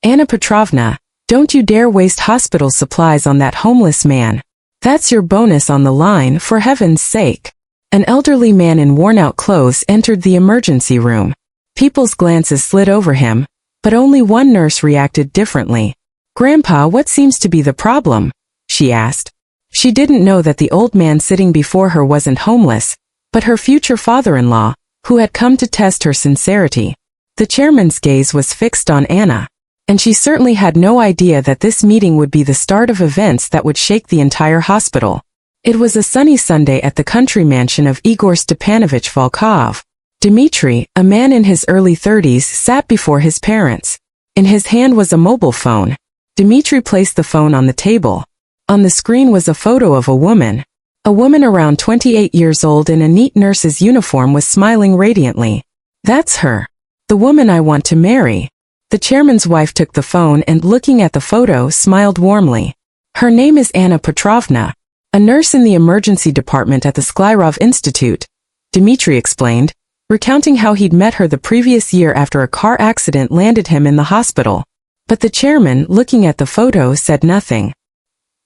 Anna Petrovna, don't you dare waste hospital supplies on that homeless man. That's your bonus on the line, for heaven's sake. An elderly man in worn-out clothes entered the emergency room. People's glances slid over him, but only one nurse reacted differently. "Grandpa, what seems to be the problem?" she asked. She didn't know that the old man sitting before her wasn't homeless, but her future father-in-law, who had come to test her sincerity. The chairman's gaze was fixed on Anna, and she certainly had no idea that this meeting would be the start of events that would shake the entire hospital. It was a sunny Sunday at the country mansion of Igor Stepanovich Volkov. Dmitry, a man in his early 30s, sat before his parents. In his hand was a mobile phone. Dmitry placed the phone on the table. On the screen was a photo of a woman. A woman around 28 years old in a neat nurse's uniform was smiling radiantly. "That's her. The woman I want to marry." The chairman's wife took the phone and, looking at the photo, smiled warmly. "Her name is Anna Petrovna, a nurse in the emergency department at the Skyrov Institute," Dmitry explained, recounting how he'd met her the previous year after a car accident landed him in the hospital. But the chairman, looking at the photo, said nothing.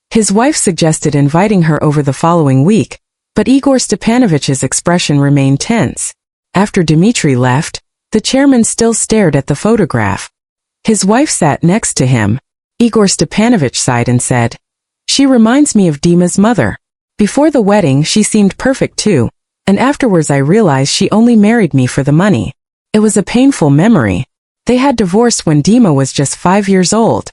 His wife suggested inviting her over the following week, but Igor Stepanovich's expression remained tense. After Dmitry left, the chairman still stared at the photograph. His wife sat next to him. Igor Stepanovich sighed and said, "She reminds me of Dima's mother. Before the wedding she seemed perfect too, and afterwards I realized she only married me for the money. It was a painful memory. They had divorced when Dima was just 5 years old."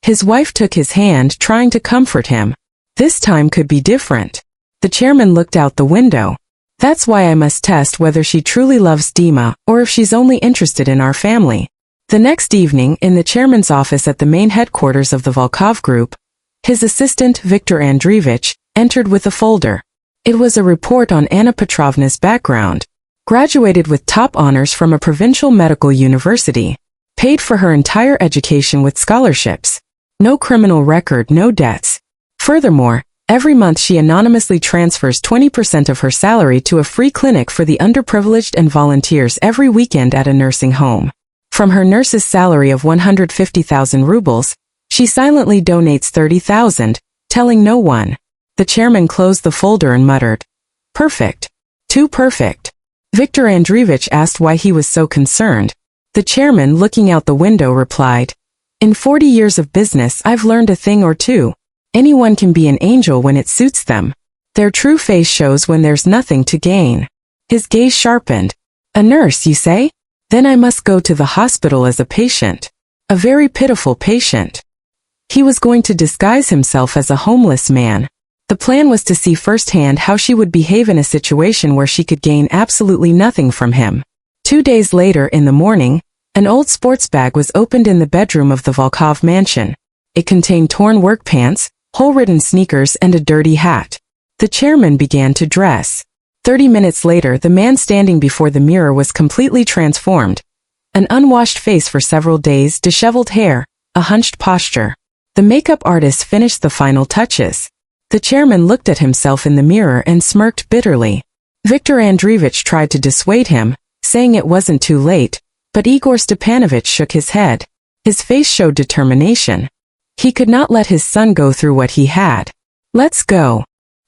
His wife took his hand, trying to comfort him. This time could be different. The chairman looked out the window. "That's why I must test whether she truly loves Dima, or if she's only interested in our family." The next evening, in the chairman's office at the main headquarters of the Volkov Group, his assistant, Viktor Andreevich, entered with a folder. It was a report on Anna Petrovna's background. Graduated with top honors from a provincial medical university. Paid for her entire education with scholarships. No criminal record, no debts. Furthermore, every month she anonymously transfers 20% of her salary to a free clinic for the underprivileged and volunteers every weekend at a nursing home. From her nurse's salary of 150,000 rubles, she silently donates 30,000, telling no one. The chairman closed the folder and muttered, "Perfect. Too perfect." Viktor Andreevich asked why he was so concerned. The chairman, looking out the window, replied, "In 40 years of business I've learned a thing or two. Anyone can be an angel when it suits them. Their true face shows when there's nothing to gain." His gaze sharpened. "A nurse, you say? Then I must go to the hospital as a patient. A very pitiful patient." He was going to disguise himself as a homeless man. The plan was to see firsthand how she would behave in a situation where she could gain absolutely nothing from him. 2 days later, in the morning, an old sports bag was opened in the bedroom of the Volkov mansion. It contained torn work pants, hole-ridden sneakers, and a dirty hat. The chairman began to dress. 30 minutes later, the man standing before the mirror was completely transformed. An unwashed face for several days, disheveled hair, a hunched posture. The makeup artist finished the final touches. The chairman looked at himself in the mirror and smirked bitterly. Viktor Andreevich tried to dissuade him, saying it wasn't too late, but Igor Stepanovich shook his head. His face showed determination. He could not let his son go through what he had. "Let's go."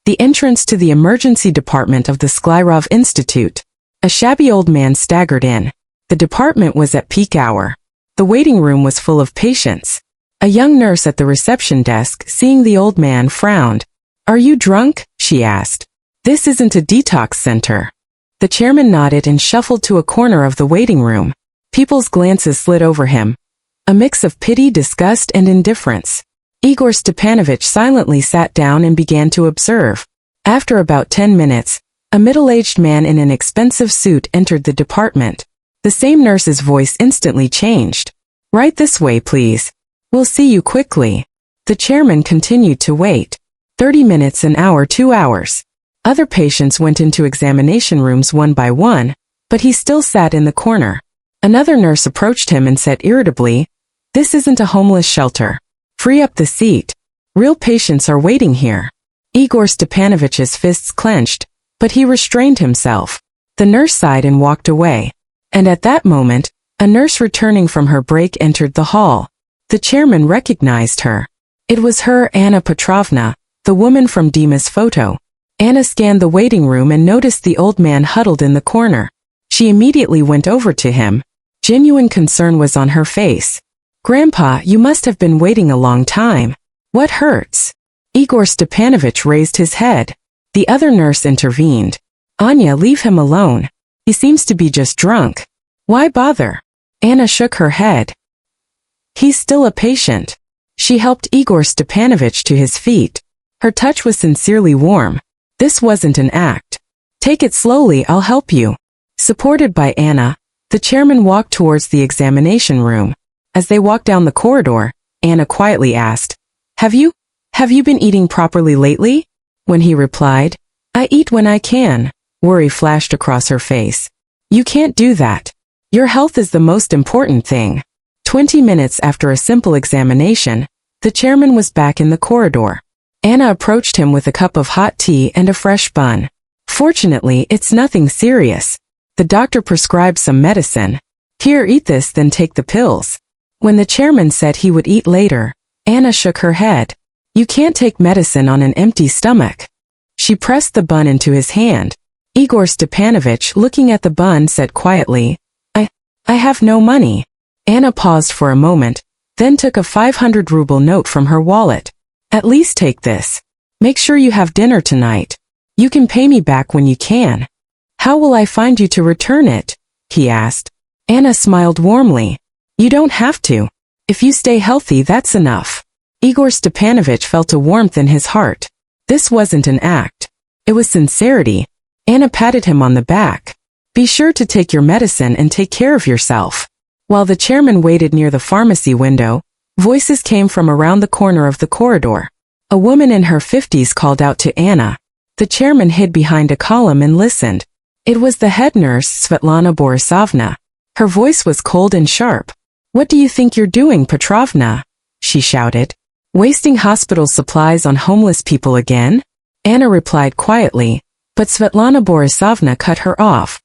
The entrance to the emergency department of the Skyrov Institute. A shabby old man staggered in. The department was at peak hour. The waiting room was full of patients. A young nurse at the reception desk, seeing the old man, frowned. "Are you drunk?" she asked. "This isn't a detox center." The chairman nodded and shuffled to a corner of the waiting room. People's glances slid over him. A mix of pity, disgust, and indifference. Igor Stepanovich silently sat down and began to observe. After about 10 minutes, a middle-aged man in an expensive suit entered the department. The same nurse's voice instantly changed. "Right this way, please. We'll see you quickly." The chairman continued to wait. 30 minutes, an hour, 2 hours. Other patients went into examination rooms one by one, but he still sat in the corner. Another nurse approached him and said irritably, "This isn't a homeless shelter. Free up the seat. Real patients are waiting here." Igor Stepanovich's fists clenched, but he restrained himself. The nurse sighed and walked away. And at that moment, A nurse returning from her break entered the hall. The chairman recognized her. It was her, Anna Petrovna, the woman from Dima's photo. Anna scanned the waiting room and noticed the old man huddled in the corner. She immediately went over to him. Genuine concern was on her face. "Grandpa, you must have been waiting a long time. What hurts?" Igor Stepanovich raised his head. The other nurse intervened. "Anya, leave him alone. He seems to be just drunk. Why bother?" Anna shook her head. "He's still a patient." She helped Igor Stepanovich to his feet. Her touch was sincerely warm. This wasn't an act. "Take it slowly, I'll help you." Supported by Anna, the chairman walked towards the examination room. As they walked down the corridor, Anna quietly asked, Have you been eating properly lately?" When he replied, "I eat when I can," worry flashed across her face. "You can't do that. Your health is the most important thing." 20 minutes after a simple examination, the chairman was back in the corridor. Anna approached him with a cup of hot tea and a fresh bun. "Fortunately, it's nothing serious. The doctor prescribed some medicine. Here, eat this, then take the pills." When the chairman said he would eat later, Anna shook her head. "You can't take medicine on an empty stomach." She pressed the bun into his hand. Igor Stepanovich, looking at the bun, said quietly, I have no money." Anna paused for a moment, then took a 500 ruble note from her wallet. "At least take this. Make sure you have dinner tonight. You can pay me back when you can." "How will I find you to return it?" he asked. Anna smiled warmly. "You don't have to. If you stay healthy, that's enough." Igor Stepanovich felt a warmth in his heart. This wasn't an act. It was sincerity. Anna patted him on the back. "Be sure to take your medicine and take care of yourself." While the chairman waited near the pharmacy window, voices came from around the corner of the corridor. A woman in her 50s called out to Anna. The chairman hid behind a column and listened. It was the head nurse, Svetlana Borisovna. Her voice was cold and sharp. "What do you think you're doing, Petrovna?" she shouted. "Wasting hospital supplies on homeless people again?" Anna replied quietly, but Svetlana Borisovna cut her off.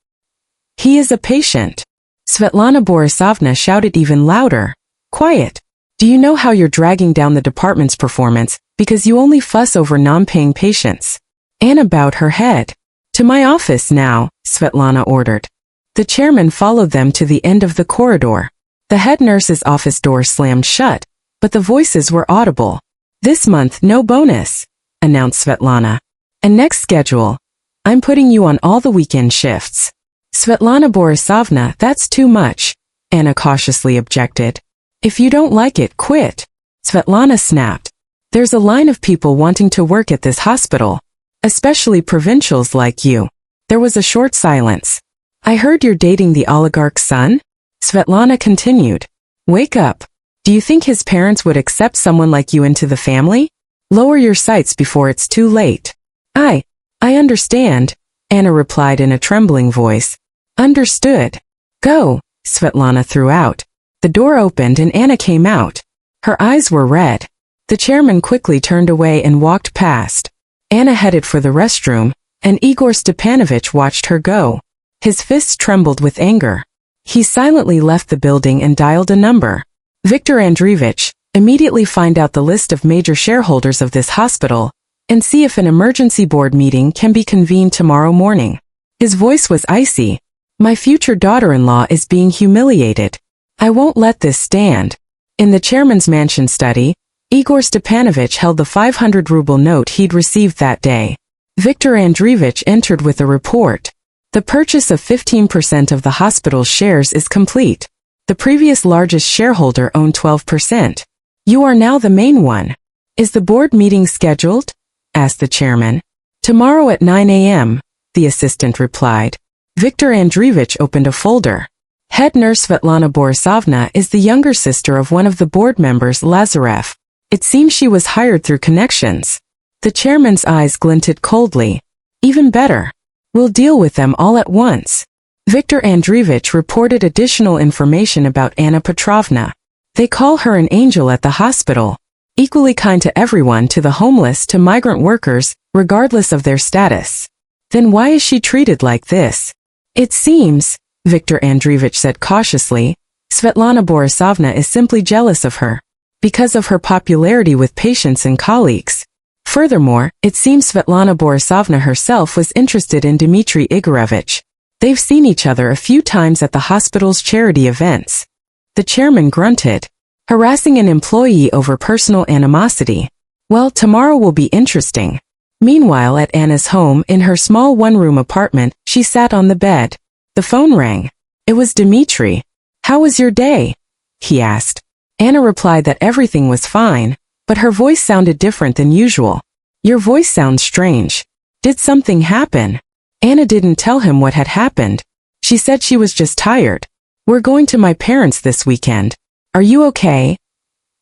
"He is a patient." Svetlana Borisovna shouted even louder. "Quiet. Do you know how you're dragging down the department's performance because you only fuss over non-paying patients?" Anna bowed her head. "To my office now," Svetlana ordered. The chairman followed them to the end of the corridor. The head nurse's office door slammed shut, but the voices were audible. "This month, no bonus," announced Svetlana. "And next schedule, I'm putting you on all the weekend shifts." "Svetlana Borisovna, that's too much," Anna cautiously objected. "If you don't like it, quit," Svetlana snapped. "There's a line of people wanting to work at this hospital, especially provincials like you." There was a short silence. "I heard you're dating the oligarch's son?" Svetlana continued. "Wake up. Do you think his parents would accept someone like you into the family? Lower your sights before it's too late." I understand," Anna replied in a trembling voice. "Understood. Go," Svetlana threw out. The door opened and Anna came out. Her eyes were red. The chairman quickly turned away and walked past. Anna headed for the restroom, and Igor Stepanovich watched her go. His fists trembled with anger. He silently left the building and dialed a number. "Viktor Andreevich, immediately find out the list of major shareholders of this hospital, and see if an emergency board meeting can be convened tomorrow morning." His voice was icy. "My future daughter-in-law is being humiliated. I won't let this stand." In the chairman's mansion study, Igor Stepanovich held the 500 ruble note he'd received that day. Viktor Andreevich entered with a report. "The purchase of 15% of the hospital's shares is complete. The previous largest shareholder owned 12%. You are now the main one. Is the board meeting scheduled?" asked the chairman. "Tomorrow at 9 a.m., the assistant replied. Viktor Andreevich opened a folder. Head nurse Svetlana Borisovna is the younger sister of one of the board members, Lazarev. It seems she was hired through connections. The chairman's eyes glinted coldly. "Even better. We'll deal with them all at once." Viktor Andreevich reported additional information about Anna Petrovna. "They call her an angel at the hospital. Equally kind to everyone, to the homeless, to migrant workers, regardless of their status. Then why is she treated like this?" "It seems," Viktor Andreevich said cautiously, Svetlana Borisovna is simply jealous of her, because of her popularity with patients and colleagues. Furthermore, it seems Svetlana Borisovna herself was interested in Dmitry Igorevich. They've seen each other a few times at the hospital's charity events. The chairman grunted. Harassing an employee over personal animosity. Well, tomorrow will be interesting. Meanwhile, at Anna's home, in her small one-room apartment, she sat on the bed. The phone rang. It was Dmitry. "How was your day?" he asked. Anna replied that everything was fine, but her voice sounded different than usual. "Your voice sounds strange. Did something happen?" Anna didn't tell him what had happened. She said she was just tired. "We're going to my parents this weekend. Are you okay?"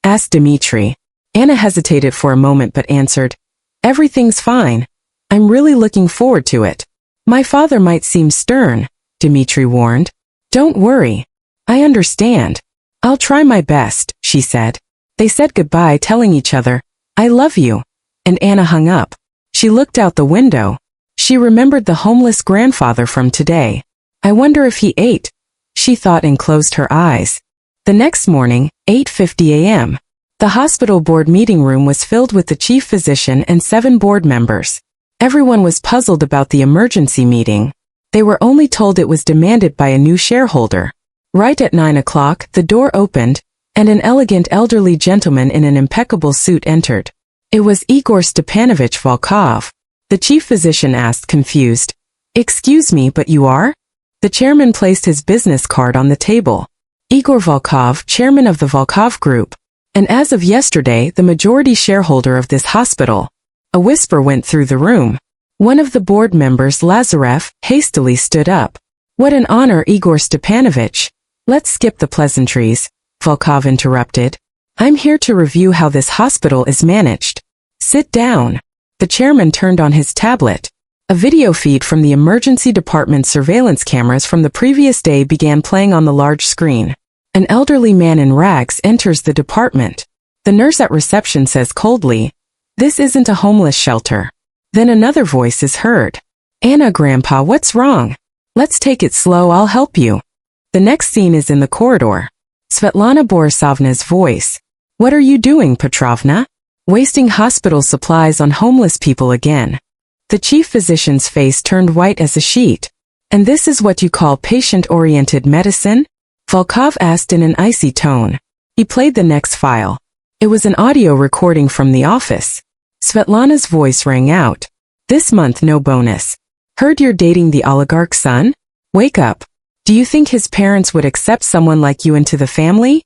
asked Dmitry. Anna hesitated for a moment but answered, "Everything's fine. I'm really looking forward to it." "My father might seem stern," Dmitry warned. "Don't worry. I understand. I'll try my best," she said. They said goodbye, telling each other, "I love you," and Anna hung up. She looked out the window. She remembered the homeless grandfather from today. "I wonder if he ate," she thought and closed her eyes. The next morning, 8:50 a.m., the hospital board meeting room was filled with the chief physician and 7 board members. Everyone was puzzled about the emergency meeting. They were only told it was demanded by a new shareholder. Right at 9 o'clock, the door opened, and an elegant elderly gentleman in an impeccable suit entered. It was Igor Stepanovich Volkov. The chief physician asked, confused, "Excuse me, but you are?" The chairman placed his business card on the table. Igor Volkov, chairman of the Volkov Group, and as of yesterday, the majority shareholder of this hospital. A whisper went through the room. One of the board members, Lazarev, hastily stood up. "What an honor, Igor Stepanovich." "Let's skip the pleasantries," Volkov interrupted. "I'm here to review how this hospital is managed. Sit down." The chairman turned on his tablet. A video feed from the emergency department's surveillance cameras from the previous day began playing on the large screen. An elderly man in rags enters the department. The nurse at reception says coldly, "This isn't a homeless shelter." Then another voice is heard. "Anna, Grandpa, what's wrong? Let's take it slow, I'll help you." The next scene is in the corridor. Svetlana Borisovna's voice. "What are you doing, Petrovna? Wasting hospital supplies on homeless people again." The chief physician's face turned white as a sheet. "And this is what you call patient-oriented medicine?" Volkov asked in an icy tone. He played the next file. It was an audio recording from the office. Svetlana's voice rang out. "This month no bonus. Heard you're dating the oligarch's son? Wake up. Do you think his parents would accept someone like you into the family?"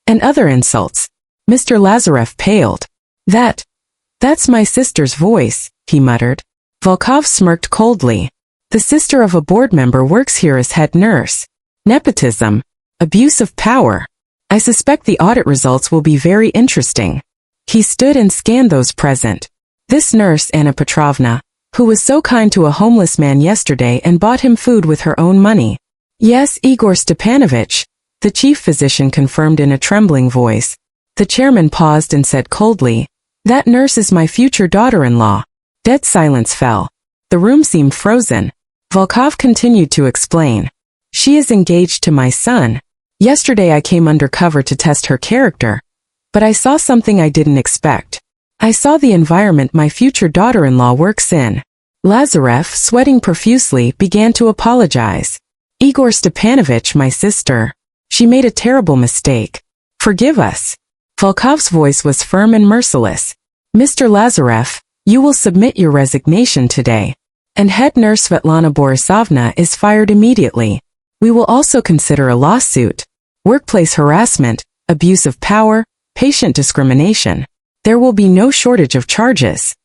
And other insults. Mr. Lazarev paled. That's my sister's voice," he muttered. Volkov smirked coldly. "The sister of a board member works here as head nurse. Nepotism. Abuse of power. I suspect the audit results will be very interesting." He stood and scanned those present. This nurse, Anna Petrovna, who was so kind to a homeless man yesterday and bought him food with her own money. "Yes, Igor Stepanovich," the chief physician confirmed in a trembling voice. The chairman paused and said coldly, "That nurse is my future daughter-in-law." Dead silence fell. The room seemed frozen. Volkov continued to explain. "She is engaged to my son. Yesterday I came undercover to test her character. But I saw something I didn't expect. I saw the environment my future daughter-in-law works in." Lazarev, sweating profusely, began to apologize. "Igor Stepanovich, my sister. She made a terrible mistake. Forgive us." Volkov's voice was firm and merciless. "Mr. Lazarev, you will submit your resignation today. And head nurse Svetlana Borisovna is fired immediately. We will also consider a lawsuit. Workplace harassment, abuse of power, patient discrimination. There will be no shortage of charges."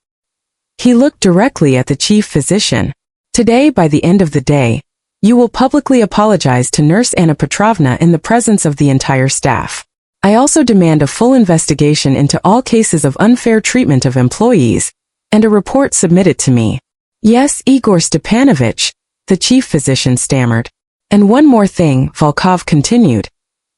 He looked directly at the chief physician. "Today, by the end of the day, you will publicly apologize to Nurse Anna Petrovna in the presence of the entire staff. I also demand a full investigation into all cases of unfair treatment of employees, and a report submitted to me." "Yes, Igor Stepanovich," the chief physician stammered. "And one more thing," Volkov continued.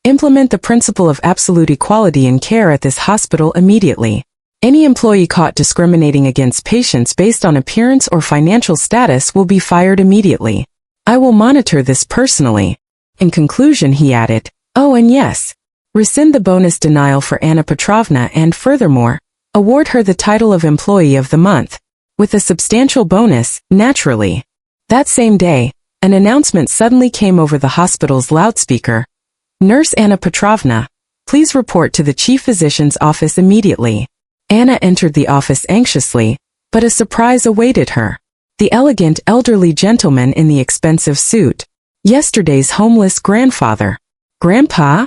"Implement the principle of absolute equality in care at this hospital immediately. Any employee caught discriminating against patients based on appearance or financial status will be fired immediately. I will monitor this personally." In conclusion, he added, Oh, and yes, rescind the bonus denial for Anna Petrovna and furthermore, award her the title of Employee of the Month, with a substantial bonus, naturally. That same day, an announcement suddenly came over the hospital's loudspeaker. Nurse Anna Petrovna, please report to the chief physician's office immediately. Anna entered the office anxiously, but a surprise awaited her. The elegant elderly gentleman in the expensive suit. Yesterday's homeless grandfather. Grandpa?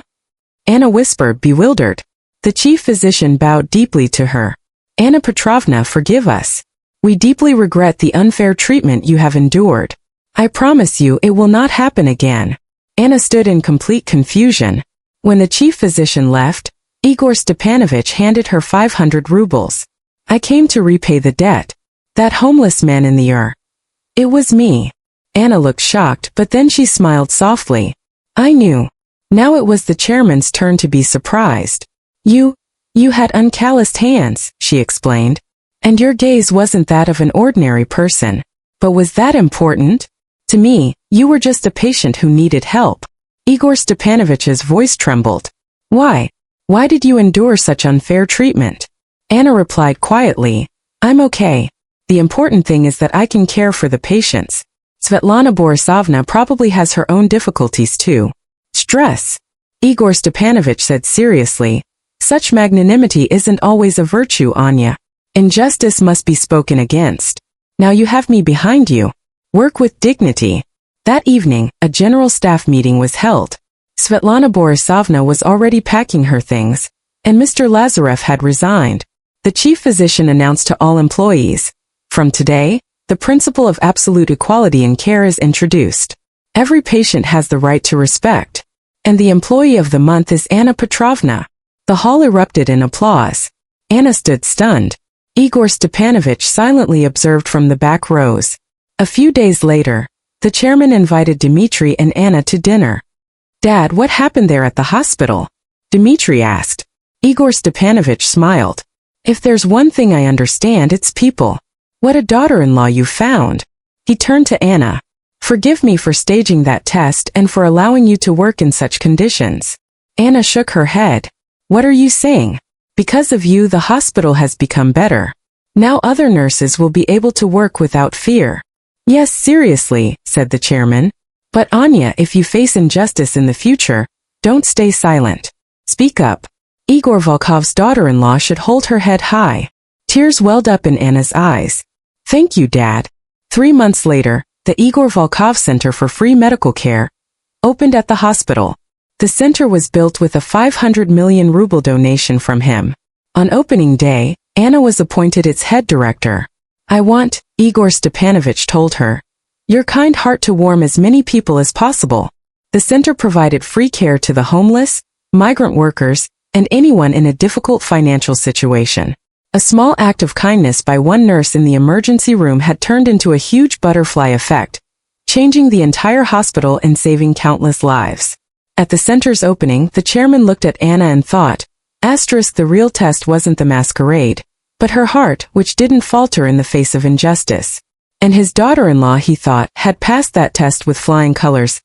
Anna whispered, bewildered. The chief physician bowed deeply to her. Anna Petrovna, forgive us. We deeply regret the unfair treatment you have endured. I promise you it will not happen again. Anna stood in complete confusion. When the chief physician left, Igor Stepanovich handed her 500 rubles. I came to repay the debt. That homeless man in the It was me. Anna looked shocked, but then she smiled softly. I knew. Now it was the chairman's turn to be surprised. You had uncalloused hands, she explained. And your gaze wasn't that of an ordinary person. But was that important? To me, you were just a patient who needed help. Igor Stepanovich's voice trembled. Why? Why did you endure such unfair treatment? Anna replied quietly, I'm okay. The important thing is that I can care for the patients. Svetlana Borisovna probably has her own difficulties too. Stress. Igor Stepanovich said seriously. Such magnanimity isn't always a virtue, Anya. Injustice must be spoken against. Now you have me behind you. Work with dignity. That evening, a general staff meeting was held. Svetlana Borisovna was already packing her things, and Mr. Lazarev had resigned. The chief physician announced to all employees, from today, the principle of absolute equality in care is introduced. Every patient has the right to respect. And the employee of the month is Anna Petrovna. The hall erupted in applause. Anna stood stunned. Igor Stepanovich silently observed from the back rows. A few days later, the chairman invited Dmitri and Anna to dinner. Dad, what happened there at the hospital? Dmitri asked. Igor Stepanovich smiled. If there's one thing I understand, it's people. What a daughter-in-law you found. He turned to Anna. Forgive me for staging that test and for allowing you to work in such conditions. Anna shook her head. What are you saying? Because of you, the hospital has become better. Now other nurses will be able to work without fear. Yes, seriously, said the chairman. But Anya, if you face injustice in the future, don't stay silent. Speak up. Igor Volkov's daughter-in-law should hold her head high. Tears welled up in Anna's eyes. Thank you, Dad. 3 months later, the Igor Volkov Center for Free Medical Care opened at the hospital. The center was built with a 500 million ruble donation from him. On opening day, Anna was appointed its head director. I want, Igor Stepanovich told her, your kind heart to warm as many people as possible. The center provided free care to the homeless, migrant workers, and anyone in a difficult financial situation. A small act of kindness by one nurse in the emergency room had turned into a huge butterfly effect, changing the entire hospital and saving countless lives. At the center's opening, the chairman looked at Anna and thought, the real test wasn't the masquerade, but her heart, which didn't falter in the face of injustice. And his daughter-in-law, he thought, had passed that test with flying colors.